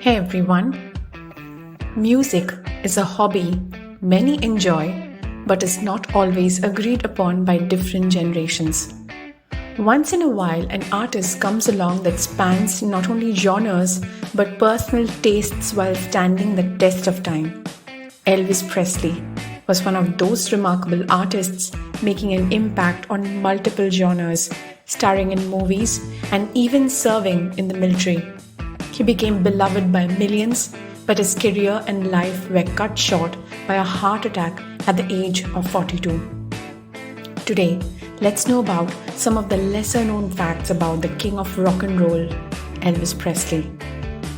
Hey everyone, music is a hobby many enjoy but is not always agreed upon by different generations. Once in a while, an artist comes along that spans not only genres but personal tastes while standing the test of time. Elvis Presley was one of those remarkable artists making an impact on multiple genres, starring in movies and even serving in the military. He became beloved by millions, but his career and life were cut short by a heart attack at the age of 42. Today, let's know about some of the lesser known facts about the king of rock and roll, Elvis Presley.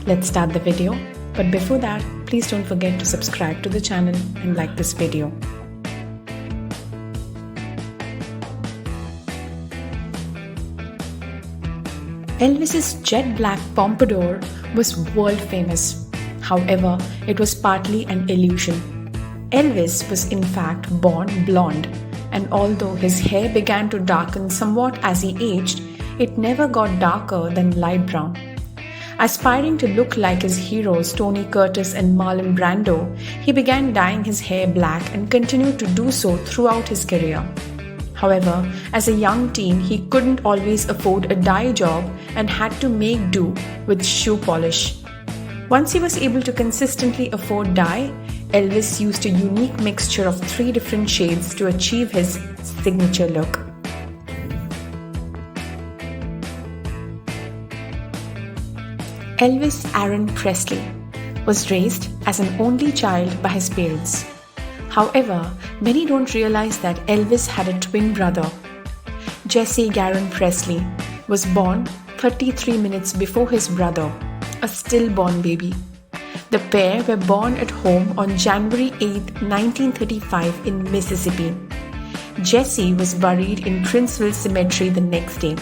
Let's start the video, but before that, please don't forget to subscribe to the channel and like this video. Elvis's jet black pompadour was world famous. However, it was partly an illusion. Elvis was in fact born blonde, and although his hair began to darken somewhat as he aged, it never got darker than light brown. Aspiring to look like his heroes Tony Curtis and Marlon Brando, he began dyeing his hair black and continued to do so throughout his career. However, as a young teen, he couldn't always afford a dye job and had to make do with shoe polish. Once he was able to consistently afford dye, Elvis used a unique mixture of 3 different shades to achieve his signature look. Elvis Aaron Presley was raised as an only child by his parents. However, many don't realize that Elvis had a twin brother. Jesse Garon Presley was born 33 minutes before his brother, a stillborn baby. The pair were born at home on January 8, 1935 in Mississippi. Jesse was buried in Princeville Cemetery the next day.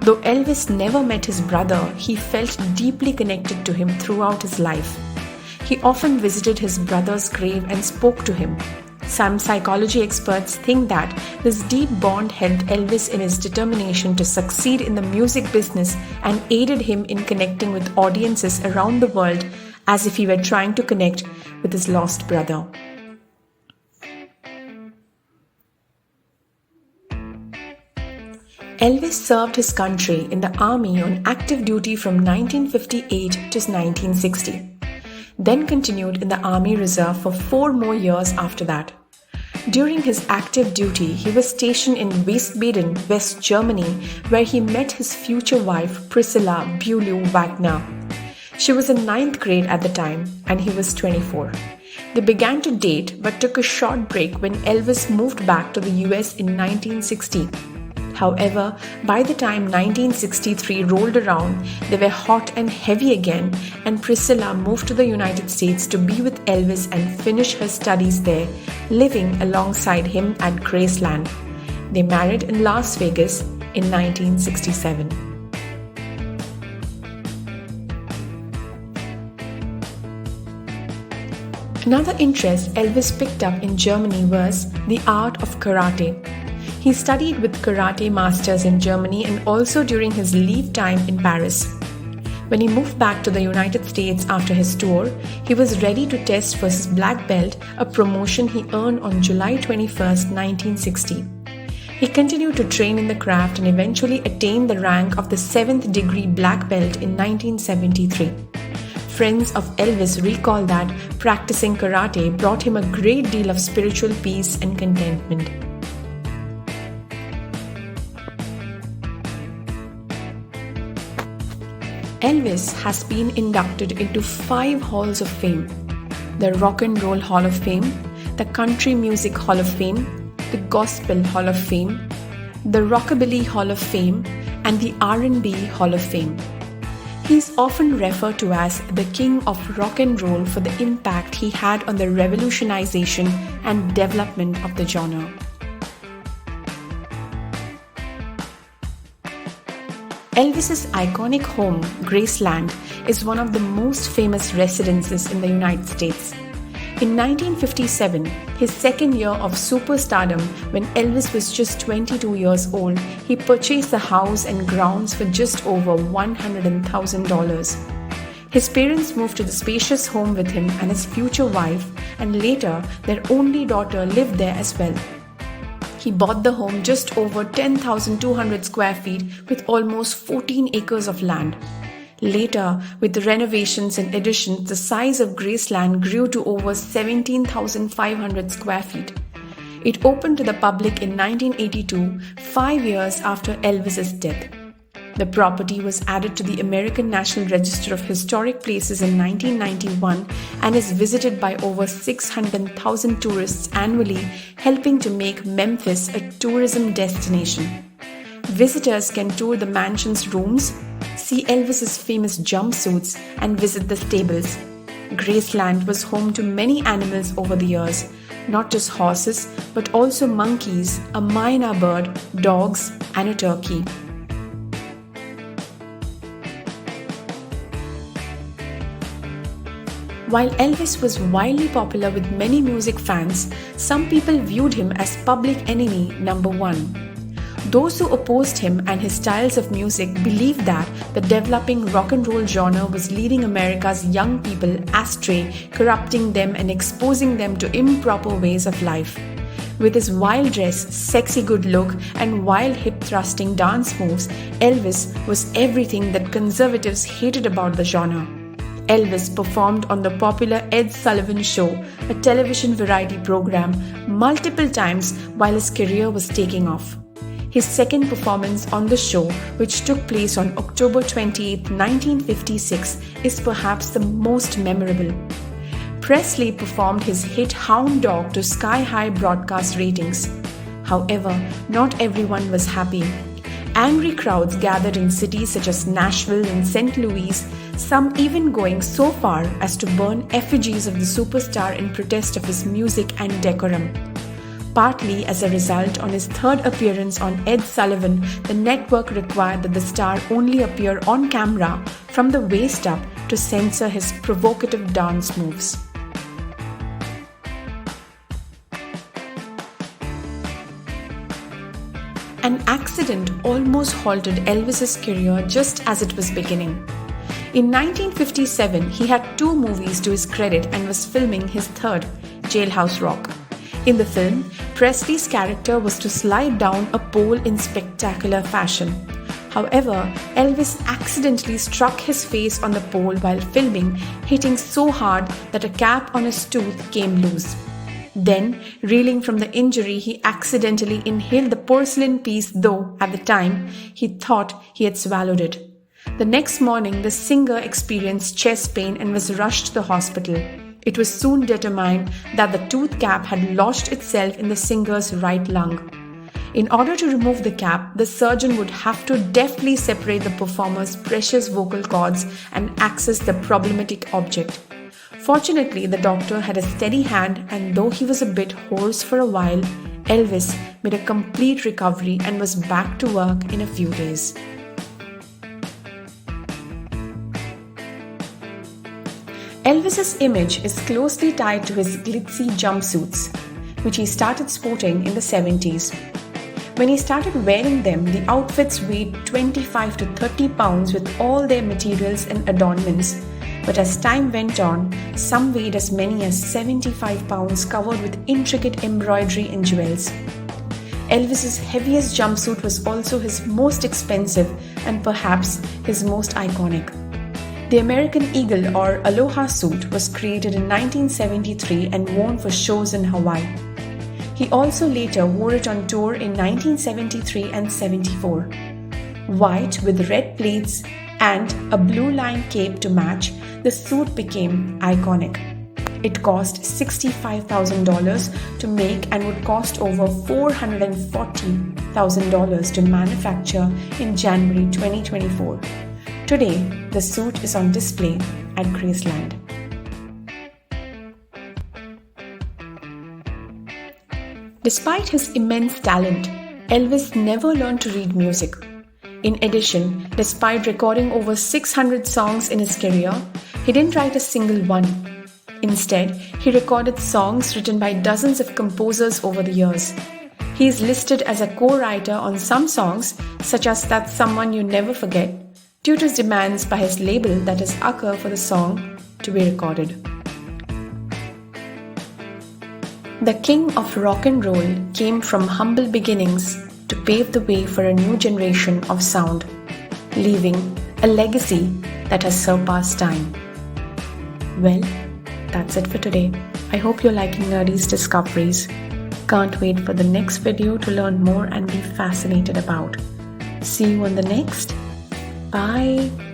Though Elvis never met his brother, he felt deeply connected to him throughout his life. He often visited his brother's grave and spoke to him. Some psychology experts think that this deep bond helped Elvis in his determination to succeed in the music business and aided him in connecting with audiences around the world as if he were trying to connect with his lost brother. Elvis served his country in the army on active duty from 1958 to 1960. Then continued in the Army Reserve for 4 more years after that. During his active duty, he was stationed in Wiesbaden, West Germany, where he met his future wife, Priscilla Beaulieu Wagner. She was in 9th grade at the time, and he was 24. They began to date but took a short break when Elvis moved back to the US in 1960. However, by the time 1963 rolled around, they were hot and heavy again, and Priscilla moved to the United States to be with Elvis and finish her studies there, living alongside him at Graceland. They married in Las Vegas in 1967. Another interest Elvis picked up in Germany was the art of karate. He studied with karate masters in Germany and also during his leave time in Paris. When he moved back to the United States after his tour, he was ready to test for his black belt, a promotion he earned on July 21, 1960. He continued to train in the craft and eventually attained the rank of the 7th degree black belt in 1973. Friends of Elvis recall that practicing karate brought him a great deal of spiritual peace and contentment. Elvis has been inducted into 5 halls of fame: the Rock and Roll Hall of Fame, the Country Music Hall of Fame, the Gospel Hall of Fame, the Rockabilly Hall of Fame, and the R&B Hall of Fame. He is often referred to as the King of Rock and Roll for the impact he had on the revolutionization and development of the genre. Elvis's iconic home, Graceland, is one of the most famous residences in the United States. In 1957, his second year of superstardom, when Elvis was just 22 years old, he purchased the house and grounds for just over $100,000. His parents moved to the spacious home with him and his future wife, and later their only daughter lived there as well. He bought the home just over 10,200 square feet with almost 14 acres of land. Later, with the renovations and additions, the size of Graceland grew to over 17,500 square feet. It opened to the public in 1982, 5 years after Elvis's death. The property was added to the American National Register of Historic Places in 1991 and is visited by over 600,000 tourists annually, helping to make Memphis a tourism destination. Visitors can tour the mansion's rooms, see Elvis's famous jumpsuits, and visit the stables. Graceland was home to many animals over the years, not just horses, but also monkeys, a myna bird, dogs, and a turkey. While Elvis was wildly popular with many music fans, some people viewed him as public enemy number one. Those who opposed him and his styles of music believed that the developing rock and roll genre was leading America's young people astray, corrupting them and exposing them to improper ways of life. With his wild dress, sexy good look, and wild hip-thrusting dance moves, Elvis was everything that conservatives hated about the genre. Elvis performed on the popular Ed Sullivan Show, a television variety program, multiple times while his career was taking off. His second performance on the show, which took place on October 28, 1956, is perhaps the most memorable. Presley performed his hit Hound Dog to sky-high broadcast ratings. However, not everyone was happy. Angry crowds gathered in cities such as Nashville and St. Louis, some even going so far as to burn effigies of the superstar in protest of his music and decorum. Partly as a result, on his third appearance on Ed Sullivan, the network required that the star only appear on camera from the waist up to censor his provocative dance moves. An accident almost halted Elvis's career just as it was beginning. In 1957, he had 2 movies to his credit and was filming his third, Jailhouse Rock. In the film, Presley's character was to slide down a pole in spectacular fashion. However, Elvis accidentally struck his face on the pole while filming, hitting so hard that a cap on his tooth came loose. Then, reeling from the injury, he accidentally inhaled the porcelain piece, though, at the time, he thought he had swallowed it. The next morning, the singer experienced chest pain and was rushed to the hospital. It was soon determined that the tooth cap had lodged itself in the singer's right lung. In order to remove the cap, the surgeon would have to deftly separate the performer's precious vocal cords and access the problematic object. Fortunately, the doctor had a steady hand, and though he was a bit hoarse for a while, Elvis made a complete recovery and was back to work in a few days. Elvis's image is closely tied to his glitzy jumpsuits, which he started sporting in the 70s. When he started wearing them, the outfits weighed 25 to 30 pounds with all their materials and adornments. But as time went on, some weighed as many as 75 pounds covered with intricate embroidery and jewels. Elvis's heaviest jumpsuit was also his most expensive and perhaps his most iconic. The American Eagle or Aloha suit was created in 1973 and worn for shows in Hawaii. He also later wore it on tour in 1973 and 74. White with red pleats and a blue line cape to match, the suit became iconic. It cost $65,000 to make and would cost over $440,000 to manufacture in January 2024. Today, the suit is on display at Graceland. Despite his immense talent, Elvis never learned to read music. In addition, despite recording over 600 songs in his career, he didn't write a single one. Instead, he recorded songs written by dozens of composers over the years. He is listed as a co-writer on some songs, such as That's Someone You Never Forget, due to his demands by his label that is occur for the song to be recorded. The king of rock and roll came from humble beginnings to pave the way for a new generation of sound, leaving a legacy that has surpassed time. Well, that's it for today. I hope you're liking Nerdies discoveries. Can't wait for the next video to learn more and be fascinated about. See you on the next. Bye.